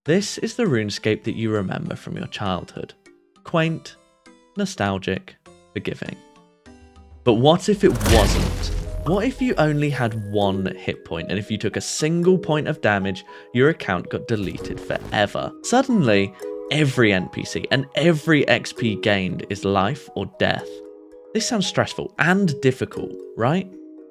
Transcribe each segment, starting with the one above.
This is the RuneScape that you remember from your childhood. Quaint, nostalgic, forgiving. But what if it wasn't? What if you only had one hit point, and if you took a single point of damage, your account got deleted forever? Suddenly, every NPC and every XP gained is life or death. This sounds stressful and difficult, right?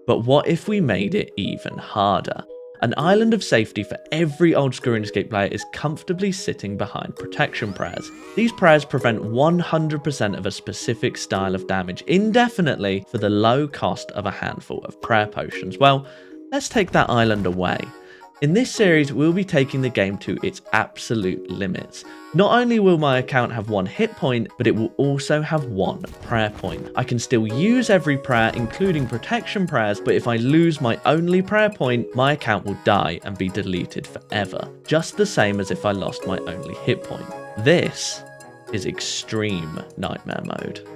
But what if we made it even harder? An island of safety for every old school RuneScape player is comfortably sitting behind protection prayers. These prayers prevent 100% of a specific style of damage indefinitely for the low cost of a handful of prayer potions. Well, let's take that island away. In this series, we'll be taking the game to its absolute limits. Not only will my account have one hit point, but it will also have one prayer point. I can still use every prayer, including protection prayers, but if I lose my only prayer point, my account will die and be deleted forever. Just the same as if I lost my only hit point. This is extreme nightmare mode.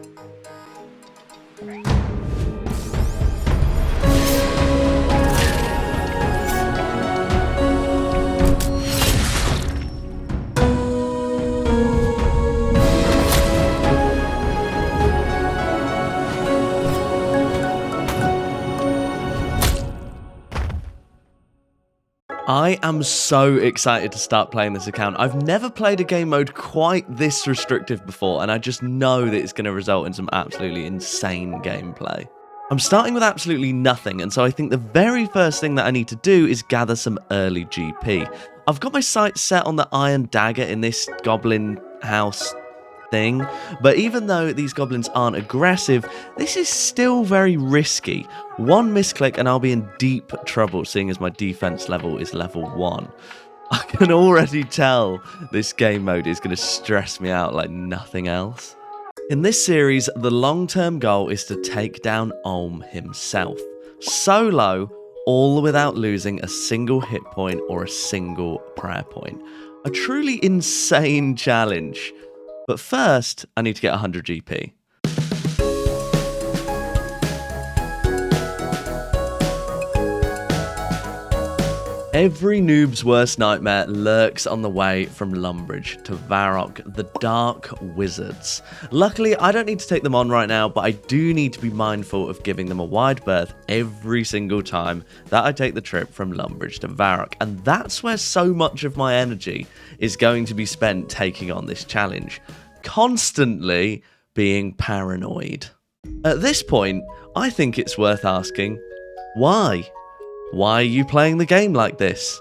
I am so excited to start playing this account. I've never played a game mode quite this restrictive before, and I just know that it's going to result in some absolutely insane gameplay. I'm starting with absolutely nothing, and so I think the very first thing that I need to do is gather some early GP. I've got my sights set on the Iron Dagger in this goblin house thing, but even though these goblins aren't aggressive, this is still very risky. One misclick and I'll be in deep trouble, seeing as my defense level is level 1. I can already tell this game mode is going to stress me out like nothing else. In this series, the long-term goal is to take down Olm himself, solo, all without losing a single hit point or a single prayer point. A truly insane challenge. But first, I need to get 100 GP. Every noob's worst nightmare lurks on the way from Lumbridge to Varrock, the Dark Wizards. Luckily, I don't need to take them on right now, but I do need to be mindful of giving them a wide berth every single time that I take the trip from Lumbridge to Varrock, and that's where so much of my energy is going to be spent taking on this challenge. Constantly being paranoid. At this point, I think it's worth asking, why? Why are you playing the game like this?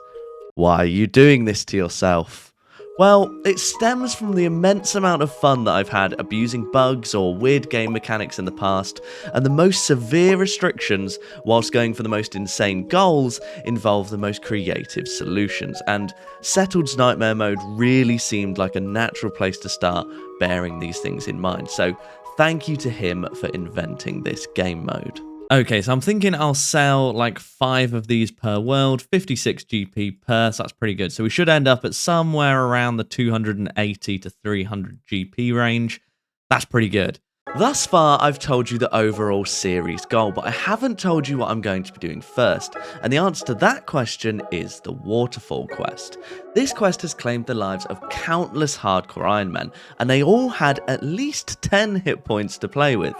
Why are you doing this to yourself? Well, it stems from the immense amount of fun that I've had abusing bugs or weird game mechanics in the past, and the most severe restrictions, whilst going for the most insane goals, involve the most creative solutions, and Settled's Nightmare mode really seemed like a natural place to start bearing these things in mind, so thank you to him for inventing this game mode. Okay, so I'm thinking I'll sell like 5 of these per world, 56 GP per, so that's pretty good. So we should end up at somewhere around the 280 to 300 GP range. That's pretty good. Thus far, I've told you the overall series goal, but I haven't told you what I'm going to be doing first, and the answer to that question is the Waterfall quest. This quest has claimed the lives of countless hardcore Iron Men, and they all had at least 10 hit points to play with.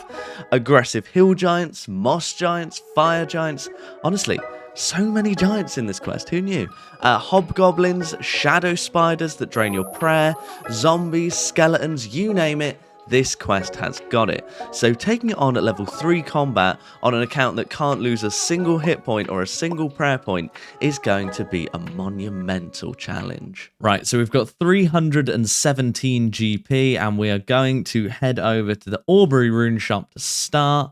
Aggressive hill giants, moss giants, fire giants, honestly, so many giants in this quest, who knew? Hobgoblins, shadow spiders that drain your prayer, zombies, skeletons, you name it. This quest has got it. So taking it on at level 3 combat on an account that can't lose a single hit point or a single prayer point is going to be a monumental challenge. Right, so we've got 317 GP and we are going to head over to the Aubrey rune shop to start,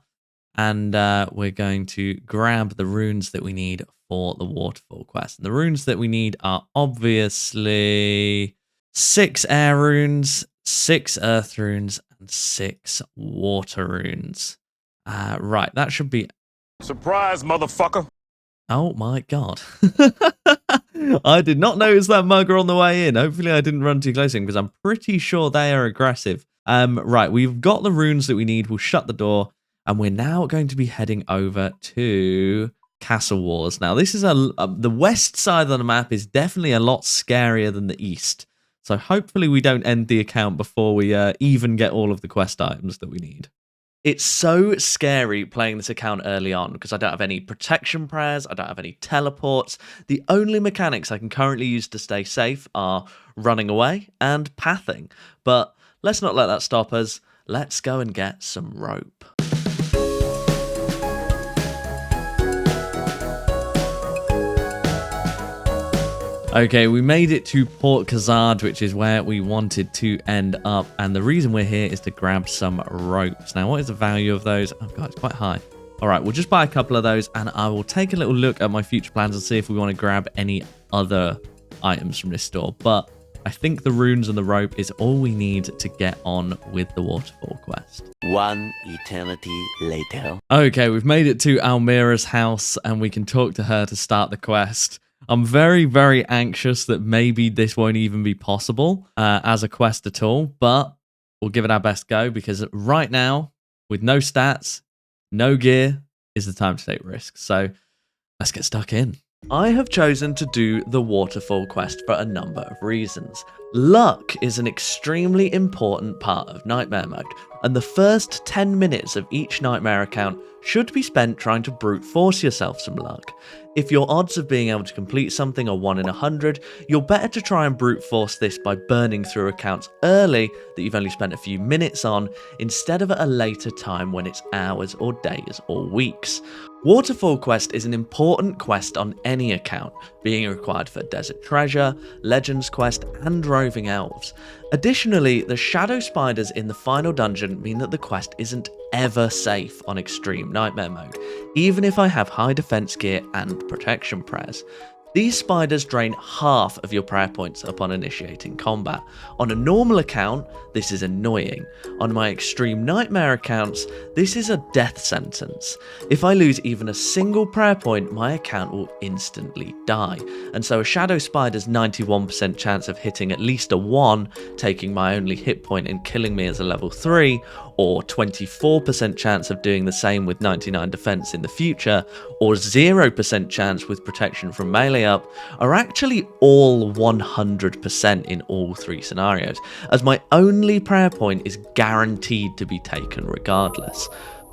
and we're going to grab the runes that we need for the Waterfall quest. And the runes that we need are obviously 6 air runes, 6 earth runes, and 6 water runes. Right, that should be... Surprise, motherfucker! Oh my god. I did not notice that mugger on the way in. Hopefully I didn't run too close to him, because I'm pretty sure they are aggressive. Right, we've got the runes that we need. We'll shut the door, and we're now going to be heading over to Castle Wars. Now, this is the west side of the map is definitely a lot scarier than the east. So hopefully we don't end the account before we even get all of the quest items that we need. It's so scary playing this account early on because I don't have any protection prayers, I don't have any teleports. The only mechanics I can currently use to stay safe are running away and pathing. But let's not let that stop us. Let's go and get some rope. Okay, we made it to Port Khazad, which is where we wanted to end up. And the reason we're here is to grab some ropes. Now, what is the value of those? Oh, God, it's quite high. All right, we'll just buy a couple of those, and I will take a little look at my future plans and see if we want to grab any other items from this store. But I think the runes and the rope is all we need to get on with the Waterfall quest. One eternity later. Okay, we've made it to Almira's house, and we can talk to her to start the quest. I'm very, very anxious that maybe this won't even be possible as a quest at all, but we'll give it our best go because right now, with no stats, no gear, is the time to take risks. So let's get stuck in. I have chosen to do the Waterfall quest for a number of reasons. Luck is an extremely important part of Nightmare mode, and the first 10 minutes of each Nightmare account should be spent trying to brute force yourself some luck. If your odds of being able to complete something are 1 in 100, you're better to try and brute force this by burning through accounts early that you've only spent a few minutes on, instead of at a later time when it's hours or days or weeks. Waterfall quest is an important quest on any account, being required for Desert Treasure, Legends quest, and Roving Elves. Additionally, the shadow spiders in the final dungeon mean that the quest isn't ever safe on extreme Nightmare mode, even if I have high defense gear and protection prayers. These spiders drain half of your prayer points upon initiating combat. On a normal account, this is annoying. On my extreme Nightmare accounts, this is a death sentence. If I lose even a single prayer point, my account will instantly die. And so a shadow spider's 91% chance of hitting at least a 1, taking my only hit point and killing me as a level 3, or 24% chance of doing the same with 99 defense in the future, or 0% chance with protection from melee up, are actually all 100% in all 3 scenarios, as my only prayer point is guaranteed to be taken regardless.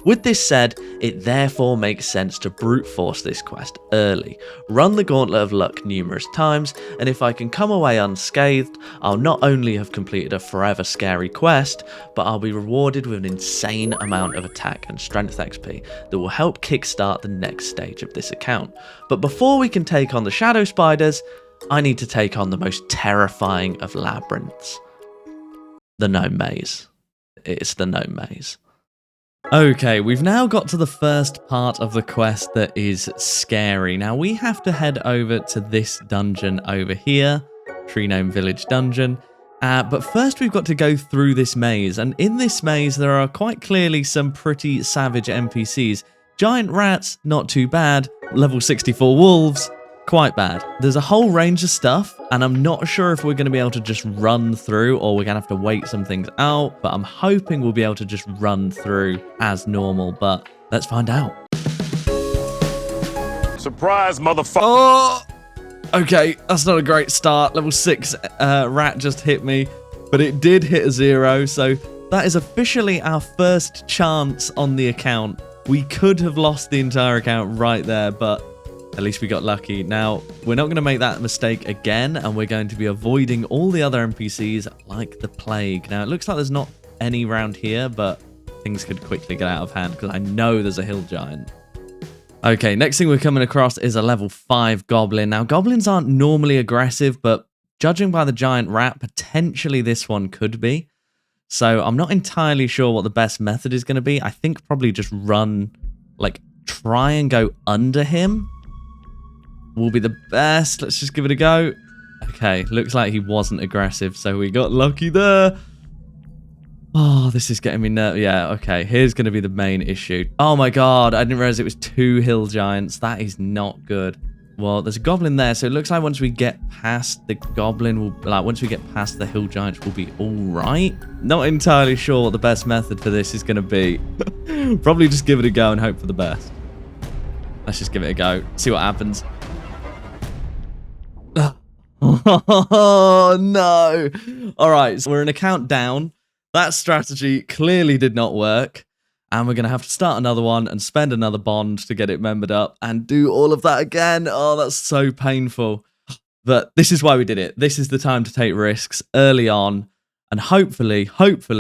With this said, it therefore makes sense to brute force this quest early, run the Gauntlet of Luck numerous times, and if I can come away unscathed, I'll not only have completed a forever scary quest, but I'll be rewarded with an insane amount of attack and strength XP that will help kickstart the next stage of this account. But before we can take on the shadow spiders, I need to take on the most terrifying of labyrinths. The gnome maze. It's the gnome maze. Okay, we've now got to the first part of the quest that is scary. Now, we have to head over to this dungeon over here, Tree Gnome Village dungeon. But first we've got to go through this maze, and in this maze there are quite clearly some pretty savage NPCs. Giant rats, not too bad. Level 64 wolves, quite bad. There's a whole range of stuff, and I'm not sure if we're going to be able to just run through or we're going to have to wait some things out, but I'm hoping we'll be able to just run through as normal, but let's find out. Surprise, motherfucker. Oh! Okay, that's not a great start. Level 6 rat just hit me, but it did hit a 0, so that is officially our first chance on the account. We could have lost the entire account right there, but at least we got lucky. Now, we're not going to make that mistake again, and we're going to be avoiding all the other NPCs like the plague. Now, it looks like there's not any around here, but things could quickly get out of hand because I know there's a hill giant. Okay, next thing we're coming across is a level 5 goblin. Now, goblins aren't normally aggressive, but judging by the giant rat, potentially this one could be. So I'm not entirely sure what the best method is going to be. I think probably just run, like, try and go under him will be the best. Let's just give it a go. Okay, looks like he wasn't aggressive, so we got lucky there. Oh, this is getting me nervous. Yeah, okay, here's going to be the main issue. Oh my god, I didn't realize it was 2 hill giants. That is not good. Well, there's a goblin there, so it looks like once we get past the goblin, once we get past the hill giants, we'll be all right. Not entirely sure what the best method for this is going to be. Probably just give it a go and hope for the best. Let's just give it a go. See what happens. Oh, no. All right, so we're in a countdown. That strategy clearly did not work. And we're going to have to start another one and spend another bond to get it membered up and do all of that again. Oh, that's so painful. But this is why we did it. This is the time to take risks early on. And hopefully,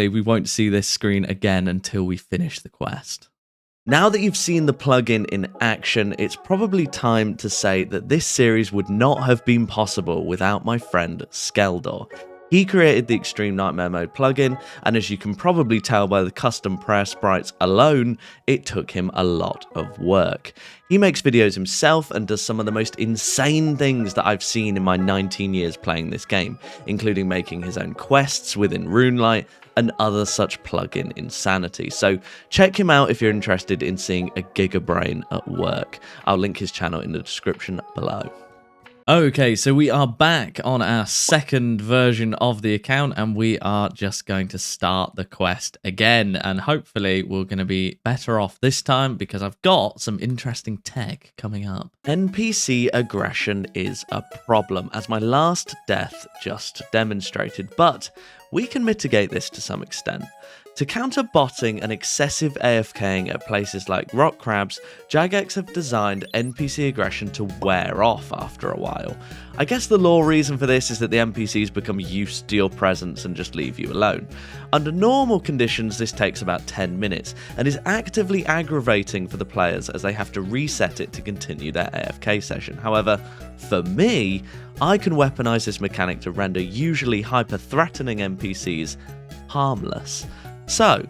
we won't see this screen again until we finish the quest. Now that you've seen the plugin in action, it's probably time to say that this series would not have been possible without my friend Skeldor. He created the Extreme Nightmare Mode plugin, and as you can probably tell by the custom prayer sprites alone, it took him a lot of work. He makes videos himself and does some of the most insane things that I've seen in my 19 years playing this game, including making his own quests within Runelight and other such plugin insanity. So check him out if you're interested in seeing a gigabrain at work. I'll link his channel in the description below. Okay, so we are back on our second version of the account, and we are just going to start the quest again, and hopefully we're going to be better off this time because I've got some interesting tech coming up. NPC aggression is a problem, as my last death just demonstrated, but we can mitigate this to some extent. To counter botting and excessive AFKing at places like rock crabs, Jagex have designed NPC aggression to wear off after a while. I guess the lore reason for this is that the NPCs become used to your presence and just leave you alone. Under normal conditions, this takes about 10 minutes and is actively aggravating for the players as they have to reset it to continue their AFK session. However, for me, I can weaponize this mechanic to render usually hyper-threatening NPCs harmless. So,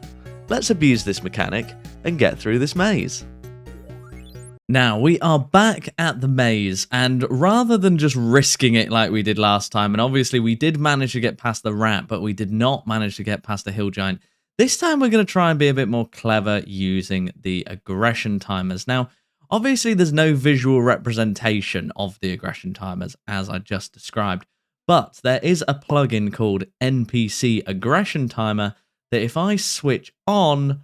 let's abuse this mechanic and get through this maze. Now, we are back at the maze, and rather than just risking it like we did last time, and obviously we did manage to get past the rat, but we did not manage to get past the hill giant, this time we're going to try and be a bit more clever using the aggression timers. Now, obviously there's no visual representation of the aggression timers, as I just described, but there is a plugin called NPC Aggression Timer that if I switch on,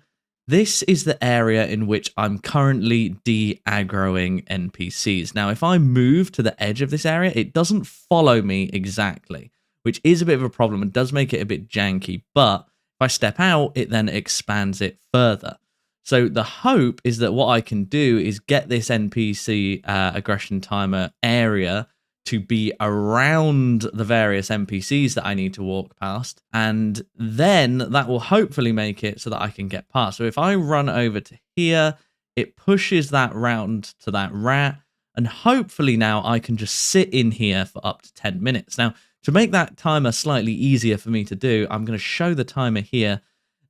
this is the area in which I'm currently de-aggroing NPCs. Now, if I move to the edge of this area, it doesn't follow me exactly, which is a bit of a problem and does make it a bit janky, but if I step out, it then expands it further. So the hope is that what I can do is get this NPC aggression timer area to be around the various NPCs that I need to walk past, and then that will hopefully make it so that I can get past. So if I run over to here, it pushes that round to that rat, and hopefully now I can just sit in here for up to 10 minutes. Now, to make that timer slightly easier for me to do, I'm going to show the timer here.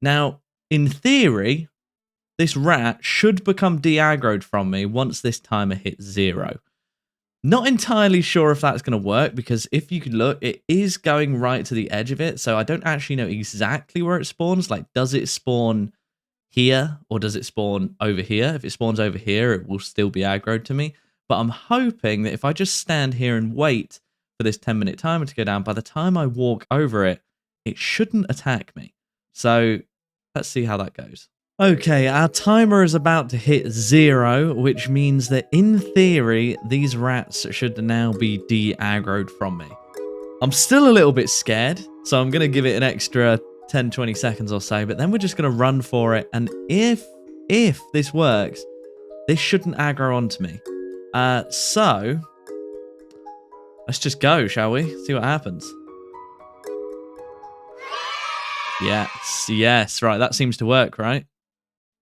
Now, in theory, this rat should become de-aggroed from me once this timer hits 0. Not entirely sure if that's going to work, because if you could look, it is going right to the edge of it, so I don't actually know exactly where it spawns. Like, does it spawn here, or does it spawn over here? If it spawns over here, it will still be aggroed to me, but I'm hoping that if I just stand here and wait for this 10-minute timer to go down, by the time I walk over it, it shouldn't attack me. So, let's see how that goes. Okay, our timer is about to hit 0, which means that in theory, these rats should now be de-aggroed from me. I'm still a little bit scared, so I'm going to give it an extra 10-20 seconds or so, but then we're just going to run for it, and if this works, this shouldn't aggro onto me. So, let's just go, shall we? See what happens. Yes, right, that seems to work, right?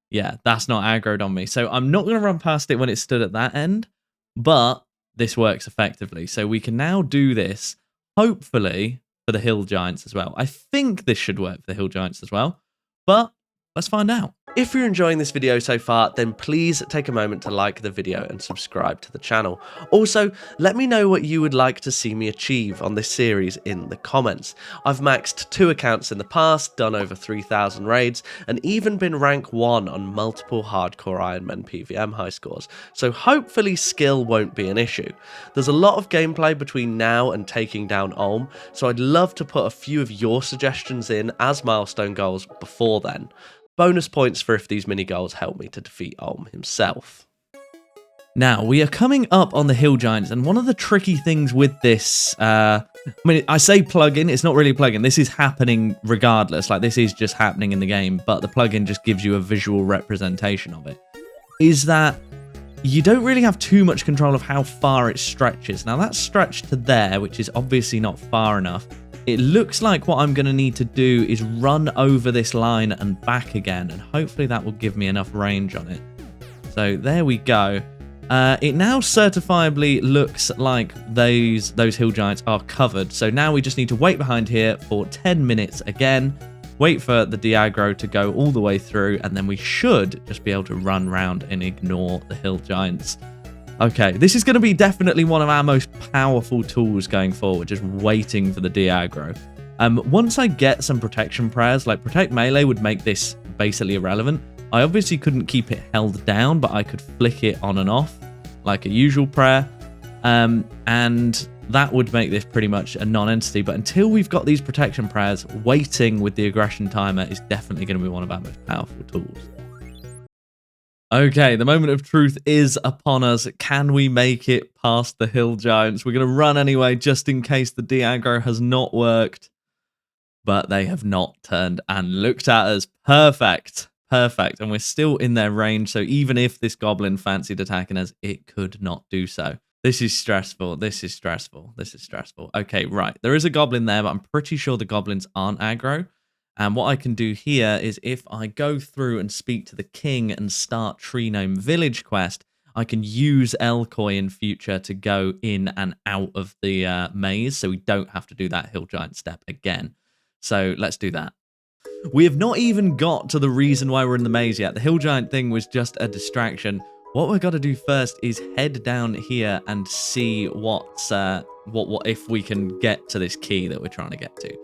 Yeah, that's not aggroed on me. So I'm not going to run past it when it stood at that end, but this works effectively. So we can now do this, hopefully, for the hill giants as well. I think this should work for the hill giants as well, but let's find out. If you're enjoying this video so far, then please take a moment to like the video and subscribe to the channel. Also, let me know what you would like to see me achieve on this series in the comments. I've maxed 2 accounts in the past, done over 3,000 raids, and even been rank 1 on multiple hardcore Ironman PVM high scores, so hopefully skill won't be an issue. There's a lot of gameplay between now and taking down Ulm, so I'd love to put a few of your suggestions in as milestone goals before then. Bonus points for if these mini goals help me to defeat Ulm himself. Now, we are coming up on the hill giants, and one of the tricky things with this, I mean, I say plugin, it's not really a plugin. This is happening regardless. Like, this is just happening in the game, but the plugin just gives you a visual representation of it. Is that you don't really have too much control of how far it stretches. Now, that's stretched to there, which is obviously not far enough. It looks like what I'm going to need to do is run over this line and back again, and hopefully that will give me enough range on it. So there we go. It now certifiably looks like those hill giants are covered. So now we just need to wait behind here for 10 minutes again, wait for the de-aggro to go all the way through, and then we should just be able to run around and ignore the hill giants. Okay, this is going to be definitely one of our most powerful tools going forward, just waiting for the de-aggro. Once I get some protection prayers, like Protect Melee would make this basically irrelevant. I obviously couldn't keep it held down, but I could flick it on and off like a usual prayer. And that would make this pretty much a non-entity. But until we've got these protection prayers, waiting with the aggression timer is definitely going to be one of our most powerful tools. Okay, the moment of truth is upon us. Can we make it past the hill giants? We're going to run anyway, just in case the de-aggro has not worked. But they have not turned and looked at us. Perfect. Perfect. And we're still in their range, so even if this goblin fancied attacking us, it could not do so. This is stressful. This is stressful. This is stressful. Okay, right. There is a goblin there, but I'm pretty sure the goblins aren't aggro. And what I can do here is if I go through and speak to the king and start Tree Gnome Village quest, I can use Elkoi in future to go in and out of the maze, so we don't have to do that hill giant step again. So let's do that. We have not even got to the reason why we're in the maze yet. The hill giant thing was just a distraction. What we've got to do first is head down here and see what if we can get to this key that we're trying to get to.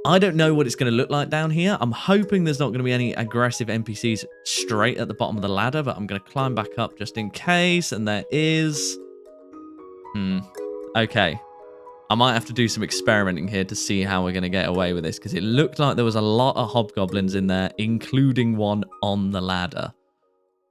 I don't know what it's going to look like down here. I'm hoping there's not going to be any aggressive NPCs straight at the bottom of the ladder, but I'm going to climb back up just in case, and there is... Okay. I might have to do some experimenting here to see how we're going to get away with this, because it looked like there was a lot of hobgoblins in there, including one on the ladder.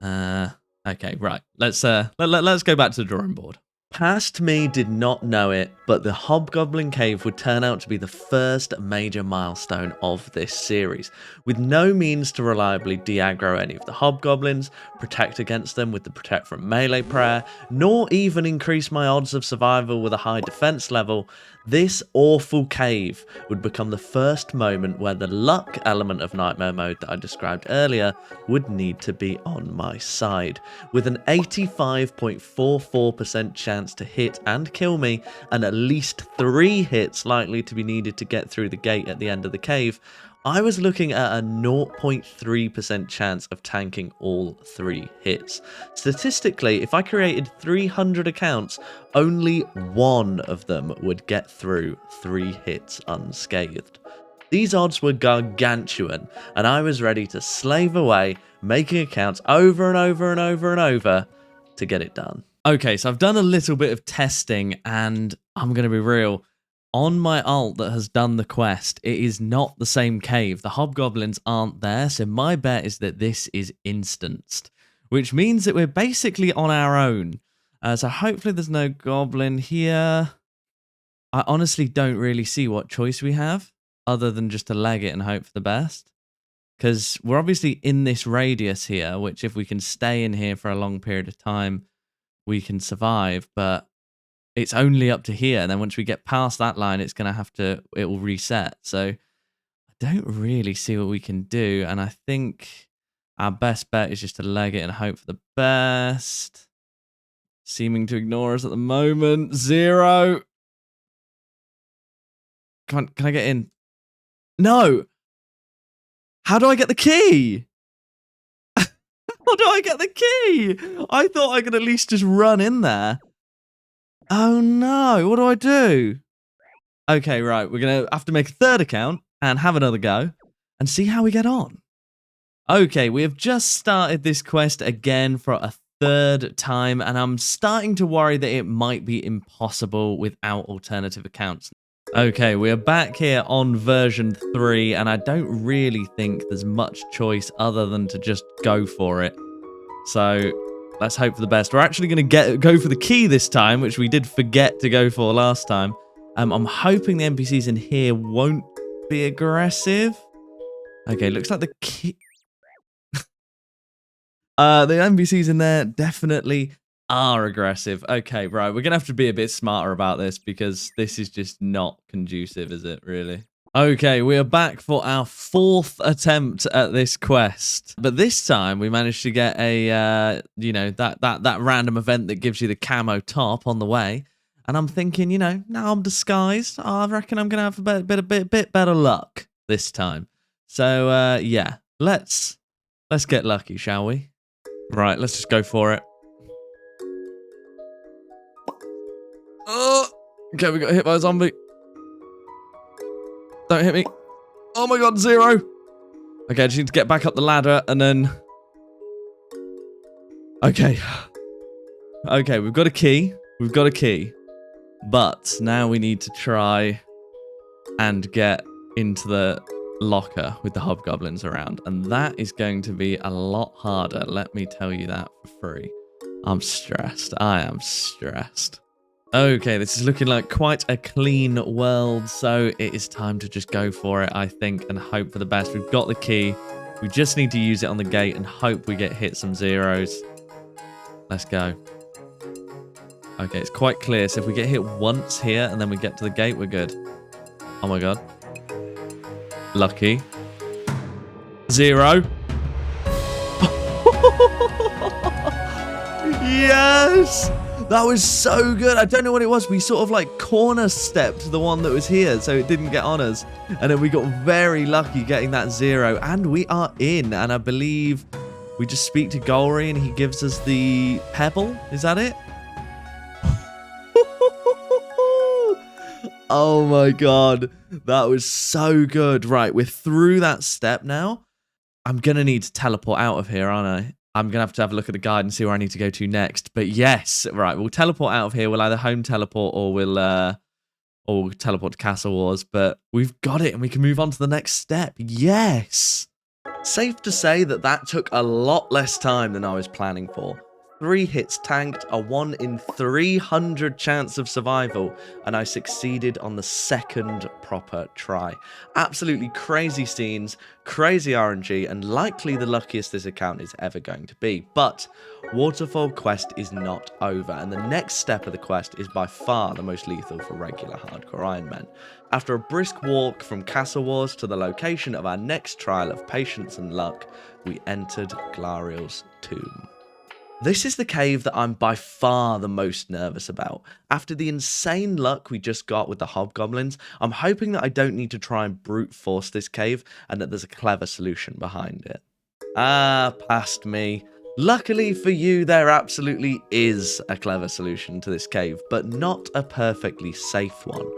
Okay, right. Let's go back to the drawing board. Past me did not know it, but the Hobgoblin Cave would turn out to be the first major milestone of this series, with no means to reliably de-aggro any of the Hobgoblins, protect against them with the Protect from Melee prayer, nor even increase my odds of survival with a high defense level. This awful cave would become the first moment where the luck element of Nightmare Mode that I described earlier would need to be on my side, with an 85.44% chance to hit and kill me, and at least 3 hits likely to be needed to get through the gate at the end of the cave. I was looking at a 0.3% chance of tanking all 3 hits. Statistically, if I created 300 accounts, only 1 of them would get through 3 hits unscathed. These odds were gargantuan, and I was ready to slave away, making accounts over and over and over and over to get it done. Okay, so I've done a little bit of testing, and I'm going to be real. On my alt that has done the quest, it is not the same cave. The hobgoblins aren't there, so my bet is that this is instanced, which means that we're basically on our own. So hopefully there's no goblin here. I honestly don't really see what choice we have, other than just to leg it and hope for the best. Because we're obviously in this radius here, which if we can stay in here for a long period of time, we can survive, but it's only up to here, and then once we get past that line, it will reset. So I don't really see what we can do, and I think our best bet is just to leg it and hope for the best. Seeming to ignore us at the moment. 0. Come on, can I get in? No! How do I get the key? How do I get the key? I thought I could at least just run in there. Oh no, what do I do? Okay, right, we're going to have to make a 3rd account and have another go and see how we get on. Okay, we have just started this quest again for a 3rd time, and I'm starting to worry that it might be impossible without alternative accounts. Okay, we are back here on version 3, and I don't really think there's much choice other than to just go for it. So Let's hope for the best. We're actually going to go for the key this time, which we did forget to go for last time. I'm hoping the NPCs in here won't be aggressive. Okay, looks like the key... the NPCs in there definitely are aggressive. Okay, right. We're going to have to be a bit smarter about this because this is just not conducive, is it, really? Okay, we are back for our 4th attempt at this quest. But this time we managed to get a, that random event that gives you the camo top on the way. And I'm thinking, now I'm disguised. I reckon I'm going to have a bit better luck this time. So, yeah, let's get lucky, shall we? Right, let's just go for it. Oh, okay, we got hit by a zombie. Don't hit me. Oh my god, 0. Okay, I just need to get back up the ladder and then... Okay. Okay, we've got a key. We've got a key. But now we need to try and get into the locker with the hobgoblins around. And that is going to be a lot harder. Let me tell you that for free. I'm stressed. I am stressed. Okay, this is looking like quite a clean world, so it is time to just go for it, I think, and hope for the best. We've got the key. We just need to use it on the gate and hope we get hit some zeros. Let's go. Okay, it's quite clear, so if we get hit once here and then we get to the gate, we're good. Oh my god. Lucky. 0. Yes! That was so good. I don't know what it was. We sort of like corner stepped the one that was here so it didn't get on us. And then we got very lucky getting that 0. And we are in. And I believe we just speak to Golry and he gives us the pebble. Is that it? Oh my god. That was so good. Right, we're through that step now. I'm going to need to teleport out of here, aren't I? I'm going to have a look at the guide and see where I need to go to next. But yes, right, we'll teleport out of here. We'll either home teleport or we'll teleport to Castle Wars. But we've got it and we can move on to the next step. Yes! Safe to say that took a lot less time than I was planning for. 3 hits tanked, a 1 in 300 chance of survival, and I succeeded on the 2nd proper try. Absolutely crazy scenes, crazy RNG, and likely the luckiest this account is ever going to be. But Waterfall quest is not over, and the next step of the quest is by far the most lethal for regular hardcore Iron Men. After a brisk walk from Castle Wars to the location of our next trial of patience and luck, we entered Glarial's tomb. This is the cave that I'm by far the most nervous about. After the insane luck we just got with the hobgoblins, I'm hoping that I don't need to try and brute force this cave and that there's a clever solution behind it. Ah, past me. Luckily for you, there absolutely is a clever solution to this cave, but not a perfectly safe one.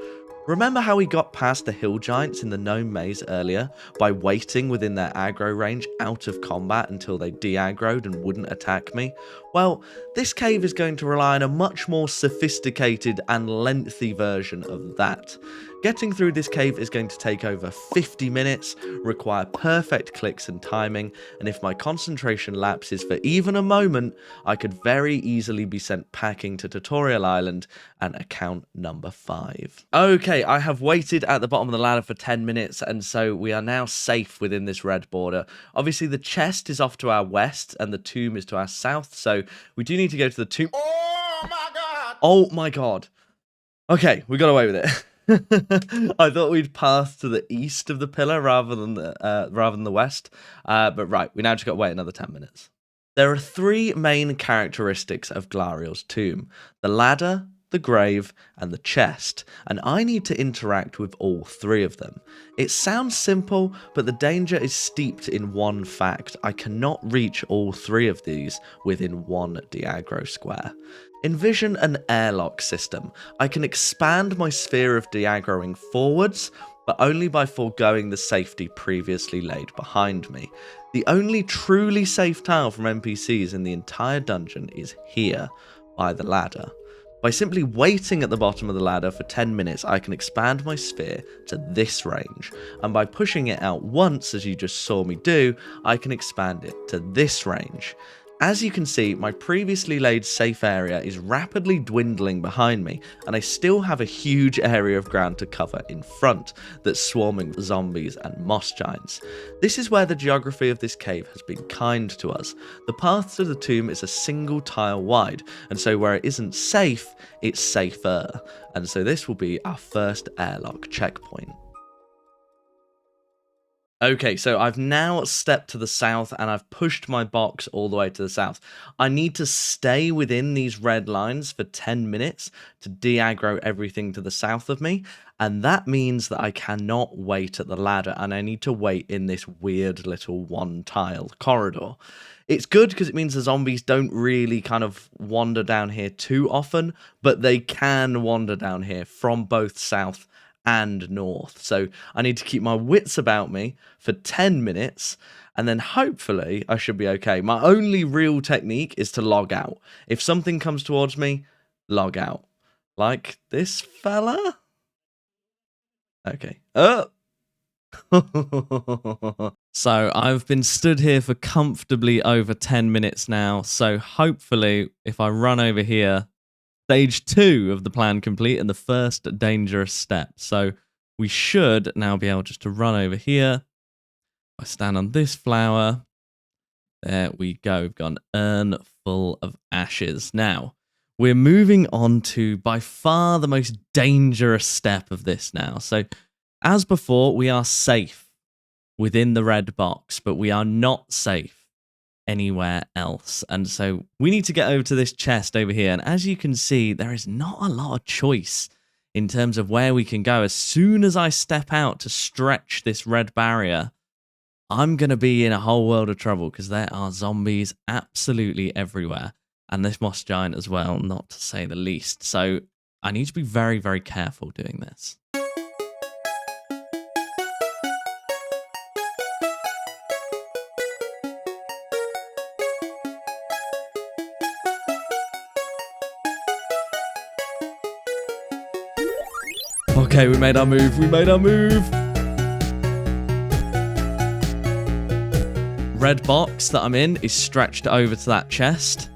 Remember how we got past the hill giants in the gnome maze earlier by waiting within their aggro range out of combat until they de-aggroed and wouldn't attack me? Well, this cave is going to rely on a much more sophisticated and lengthy version of that. Getting through this cave is going to take over 50 minutes, require perfect clicks and timing, and if my concentration lapses for even a moment, I could very easily be sent packing to Tutorial Island and account number 5. Okay, I have waited at the bottom of the ladder for 10 minutes, and so we are now safe within this red border. Obviously, the chest is off to our west, and the tomb is to our south, so we do need to go to the tomb. Oh my god! Oh my god. Okay, we got away with it. I thought we'd pass to the east of the pillar rather than the west. But right, we now just got to wait another 10 minutes. There are 3 main characteristics of Glarial's tomb: the ladder, the grave, and the chest, and I need to interact with all 3 of them. It sounds simple, but the danger is steeped in one fact: I cannot reach all 3 of these within 1 de-aggro square. Envision an airlock system. I can expand my sphere of de-aggroing forwards, but only by foregoing the safety previously laid behind me. The only truly safe tile from NPCs in the entire dungeon is here, by the ladder. By simply waiting at the bottom of the ladder for 10 minutes, I can expand my sphere to this range, and by pushing it out once, as you just saw me do, I can expand it to this range. As you can see, my previously laid safe area is rapidly dwindling behind me, and I still have a huge area of ground to cover in front that's swarming with zombies and moss giants. This is where the geography of this cave has been kind to us. The path to the tomb is a single tile wide, and so where it isn't safe, it's safer. And so this will be our first airlock checkpoint. Okay, so I've now stepped to the south and I've pushed my box all the way to the south. I need to stay within these red lines for 10 minutes to de-aggro everything to the south of me, and that means that I cannot wait at the ladder, and I need to wait in this weird little one-tile corridor. It's good because it means the zombies don't really kind of wander down here too often, but they can wander down here from both south and north. So I need to keep my wits about me for 10 minutes, and then hopefully I should be okay. My only real technique is to log out. If something comes towards me, log out. Like this fella? Okay. So I've been stood here for comfortably over 10 minutes now, so hopefully if I run over here, Stage 2 of the plan complete and the first dangerous step. So we should now be able just to run over here. I stand on this flower. There we go. We've got an urn full of ashes. Now, we're moving on to by far the most dangerous step of this now. So as before, we are safe within the red box, but we are not safe anywhere else. And so we need to get over to this chest over here, and as you can see, there is not a lot of choice in terms of where we can go. As soon as I step out to stretch this red barrier, I'm going to be in a whole world of trouble because there are zombies absolutely everywhere, and this moss giant as well, not to say the least. So I need to be very, very careful doing this. Okay, we made our move. We made our move. Red box that I'm in is stretched over to that chest.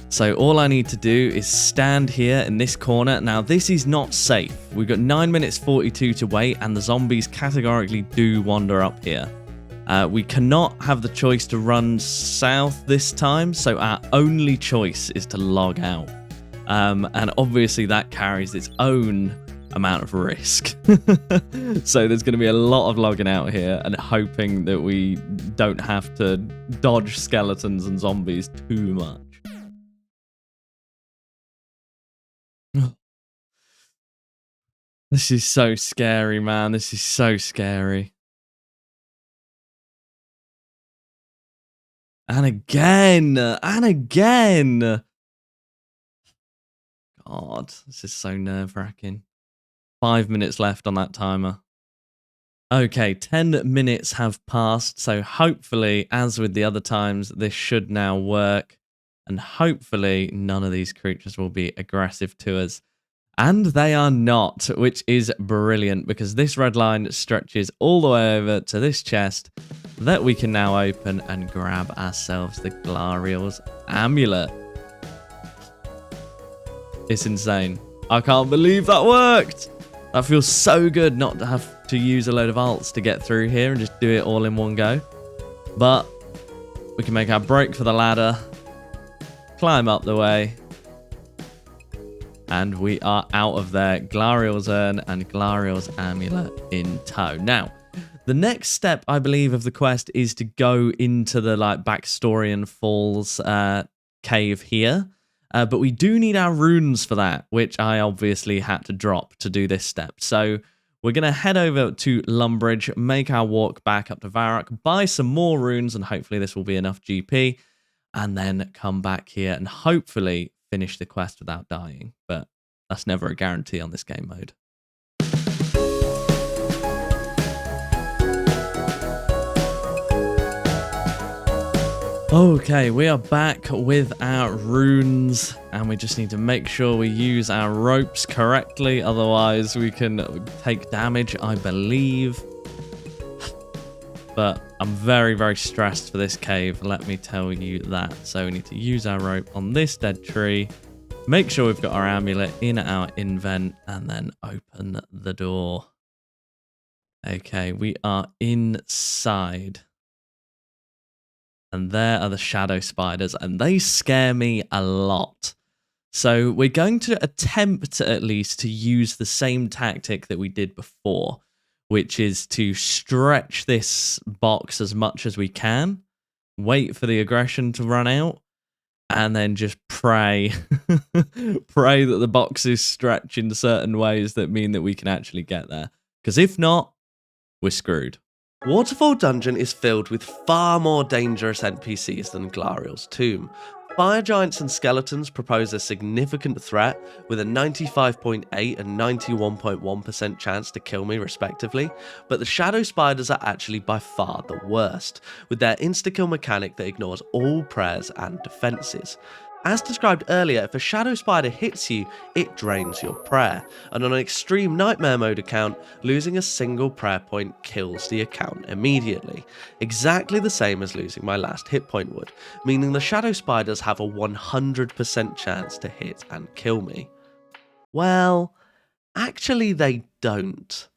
So all I need to do is stand here in this corner. Now, this is not safe. We've got 9 minutes 42 to wait, and the zombies categorically do wander up here. We cannot have the choice to run south this time, so our only choice is to log out. And obviously that carries its own amount of risk. So there's going to be a lot of logging out here and hoping that we don't have to dodge skeletons and zombies too much. This is so scary, man. This is so scary. And again. And again. God, this is so nerve-wracking. 5 minutes left on that timer. Okay, 10 minutes have passed, so hopefully, as with the other times, this should now work, and hopefully none of these creatures will be aggressive to us. And they are not, which is brilliant, because this red line stretches all the way over to this chest that we can now open and grab ourselves the Glarial's amulet. It's insane. I can't believe that worked! That feels so good not to have to use a load of alts to get through here and just do it all in one go. But we can make our break for the ladder, climb up the way, and we are out of there. Glarial's urn and Glarial's amulet in tow. Now, the next step, I believe, of the quest is to go into the Backstorian Falls cave here. But we do need our runes for that, which I obviously had to drop to do this step. So we're going to head over to Lumbridge, make our walk back up to Varrock, buy some more runes, and hopefully this will be enough GP, and then come back here and hopefully finish the quest without dying. But that's never a guarantee on this game mode. Okay, we are back with our runes, and we just need to make sure we use our ropes correctly, otherwise we can take damage, I believe. But I'm very, very stressed for this cave, let me tell you that. So we need to use our rope on this dead tree, make sure we've got our amulet in our invent, and then open the door. Okay, we are inside. And there are the shadow spiders, and they scare me a lot. So we're going to attempt at least to use the same tactic that we did before, which is to stretch this box as much as we can, wait for the aggression to run out, and then just pray, pray that the boxes stretch in certain ways that mean that we can actually get there. Because if not, we're screwed. Waterfall Dungeon is filled with far more dangerous NPCs than Glarial's Tomb. Fire giants and skeletons pose a significant threat with a 95.8 and 91.1% chance to kill me respectively, but the shadow spiders are actually by far the worst, with their insta-kill mechanic that ignores all prayers and defences. As described earlier, if a shadow spider hits you, it drains your prayer, and on an extreme nightmare mode account, losing a single prayer point kills the account immediately. Exactly the same as losing my last hit point would, meaning the shadow spiders have a 100% chance to hit and kill me. Well, actually they don't.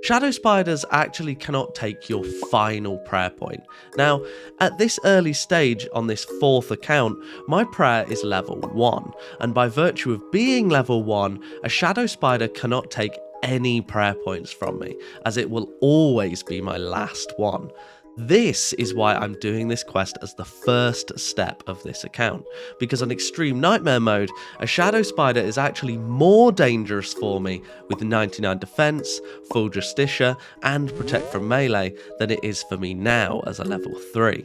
Shadow spiders actually cannot take your final prayer point. Now, at this early stage on this 4th account, my prayer is level 1, and by virtue of being level 1, a shadow spider cannot take any prayer points from me, as it will always be my last one. This is why I'm doing this quest as the first step of this account, because on Extreme Nightmare mode, a Shadow Spider is actually more dangerous for me with 99 defense, full Justicia, and Protect from Melee than it is for me now as a level 3.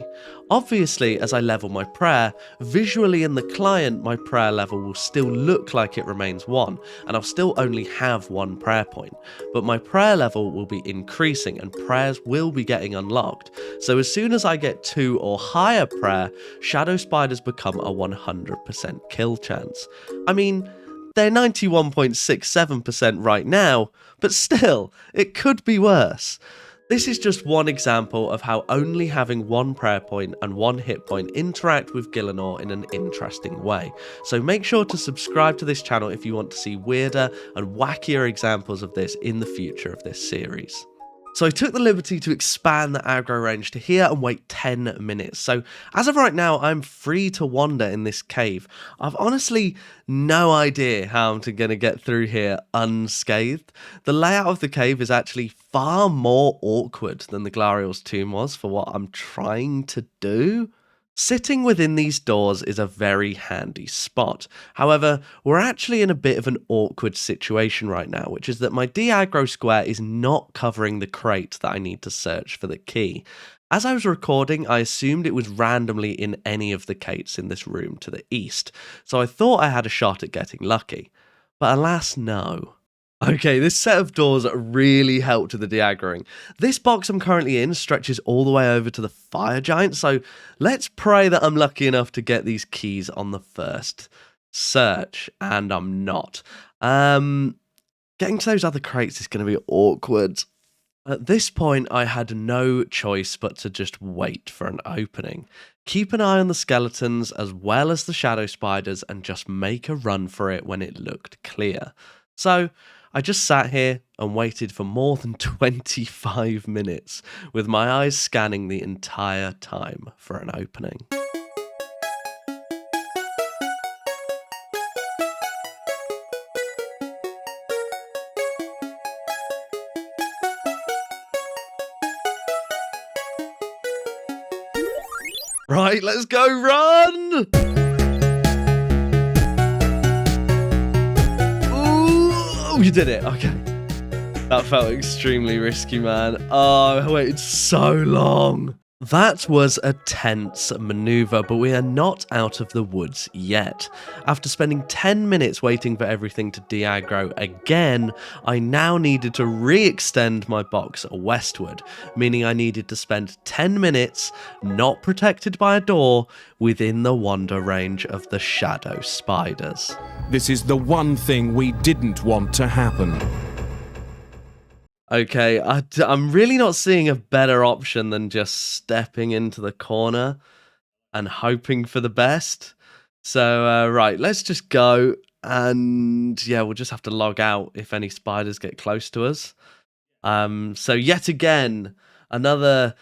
Obviously, as I level my prayer, visually in the client my prayer level will still look like it remains 1, and I'll still only have 1 prayer point, but my prayer level will be increasing and prayers will be getting unlocked. So as soon as I get 2 or higher prayer, shadow spiders become a 100% kill chance. I mean, they're 91.67% right now, but still, it could be worse. This is just one example of how only having 1 prayer point and 1 hit point interact with Gillinor in an interesting way. So make sure to subscribe to this channel if you want to see weirder and wackier examples of this in the future of this series. So I took the liberty to expand the aggro range to here and wait 10 minutes. So as of right now, I'm free to wander in this cave. I've honestly no idea how I'm going to get through here unscathed. The layout of the cave is actually far more awkward than the Glarial's Tomb was for what I'm trying to do. Sitting within these doors is a very handy spot. However, we're actually in a bit of an awkward situation right now, which is that my de-aggro square is not covering the crate that I need to search for the key. As I was recording, I assumed it was randomly in any of the gates in this room to the east, so I thought I had a shot at getting lucky. But alas, no. Okay, this set of doors really helped with the de-aggroing. This box I'm currently in stretches all the way over to the fire giant, so let's pray that I'm lucky enough to get these keys on the first search, and I'm not. Getting to those other crates is going to be awkward. At this point, I had no choice but to just wait for an opening. Keep an eye on the skeletons as well as the shadow spiders and just make a run for it when it looked clear. So I just sat here and waited for more than 25 minutes, with my eyes scanning the entire time for an opening. Right, let's go, run! You did it, okay. That felt extremely risky, man. Oh, I waited so long. That was a tense maneuver, but we are not out of the woods yet. After spending 10 minutes waiting for everything to de-aggro again, I now needed to re-extend my box westward, meaning I needed to spend 10 minutes, not protected by a door, within the wander range of the shadow spiders. This is the one thing we didn't want to happen. Okay, I'm really not seeing a better option than just stepping into the corner and hoping for the best. So, right, let's just go. And yeah, we'll just have to log out if any spiders get close to us. So yet again, another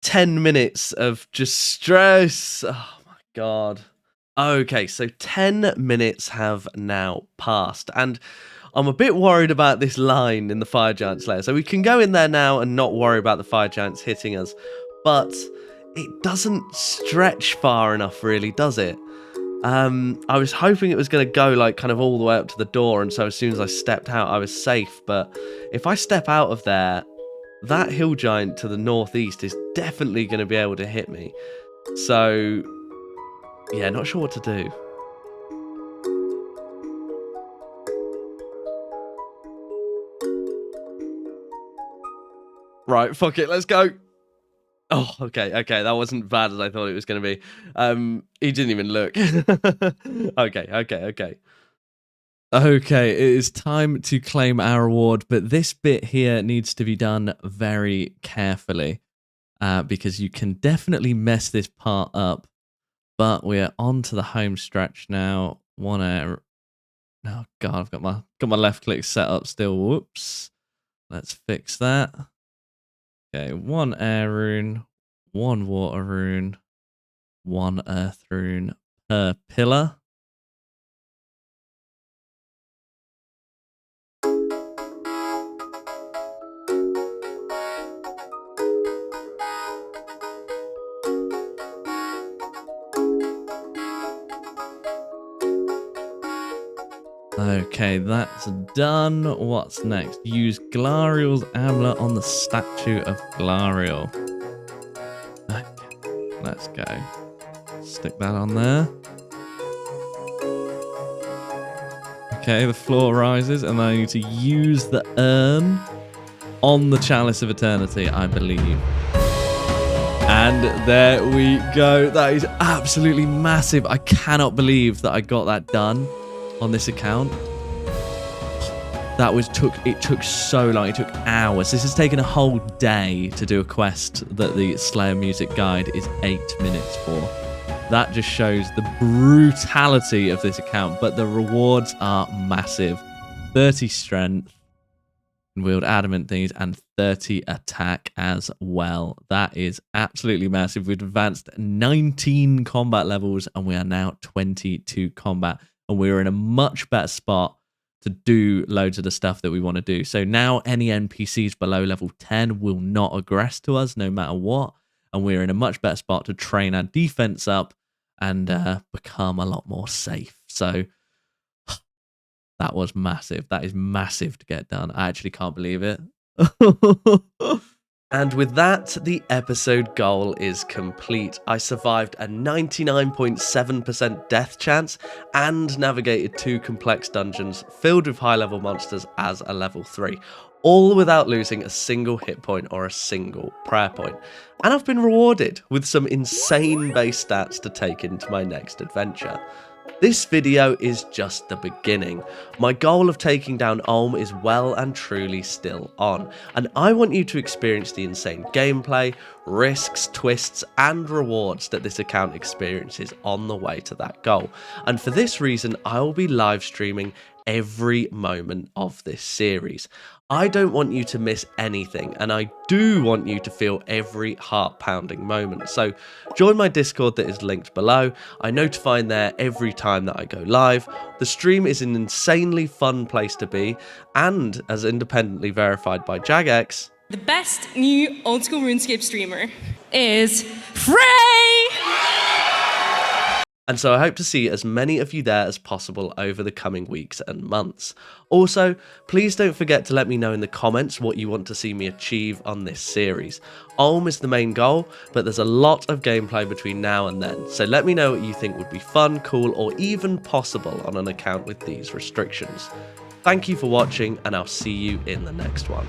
10 minutes of just stress. Oh my God. Okay, so 10 minutes have now passed, and I'm a bit worried about this line in the Fire Giant's lair. So we can go in there now and not worry about the Fire Giants hitting us, but it doesn't stretch far enough, really, does it? I was hoping it was going to go like kind of all the way up to the door, and so as soon as I stepped out, I was safe. But if I step out of there, that hill giant to the northeast is definitely going to be able to hit me. So, yeah, not sure what to do. Right, fuck it, let's go. Oh, okay, that wasn't bad as I thought it was going to be. He didn't even look. Okay. Okay, it is time to claim our reward, but this bit here needs to be done very carefully because you can definitely mess this part up. But we're on to the home stretch now. Oh God, I've got my left click set up still. Whoops. Let's fix that. Okay, 1 air rune, 1 water rune, 1 earth rune per pillar. Okay, that's done. What's next? Use Glarial's amulet on the statue of Glarial. Okay, let's go. Stick that on there. Okay, the floor rises, and I need to use the urn on the Chalice of Eternity, I believe. And there we go. That is absolutely massive. I cannot believe that I got that done on this account. It took so long. It took hours. This has taken a whole day to do a quest that the Slayer Music Guide is 8 minutes for. That just shows the brutality of this account, but the rewards are massive. 30 strength, wield adamant things, and 30 attack as well. That is absolutely massive. We've advanced 19 combat levels, and we are now 22 combat, and we're in a much better spot to do loads of the stuff that we want to do. So now any NPCs below level 10 will not aggress to us no matter what, and we're in a much better spot to train our defense up and become a lot more safe. So that was massive. That is massive to get done. I actually can't believe it. And with that, the episode goal is complete. I survived a 99.7% death chance and navigated 2 complex dungeons filled with high-level monsters as a level 3, all without losing a single hit point or a single prayer point. And I've been rewarded with some insane base stats to take into my next adventure. This video is just the beginning. My goal of taking down Ulm is well and truly still on, and I want you to experience the insane gameplay, risks, twists, and rewards that this account experiences on the way to that goal. And for this reason, I will be live streaming every moment of this series. I don't want you to miss anything, and I do want you to feel every heart-pounding moment. So join my Discord that is linked below. I notify in there every time that I go live. The stream is an insanely fun place to be, and as independently verified by Jagex, the best new old school RuneScape streamer is Frey! And so I hope to see as many of you there as possible over the coming weeks and months. Also, please don't forget to let me know in the comments what you want to see me achieve on this series. Ulm is the main goal, but there's a lot of gameplay between now and then, so let me know what you think would be fun, cool, or even possible on an account with these restrictions. Thank you for watching, and I'll see you in the next one.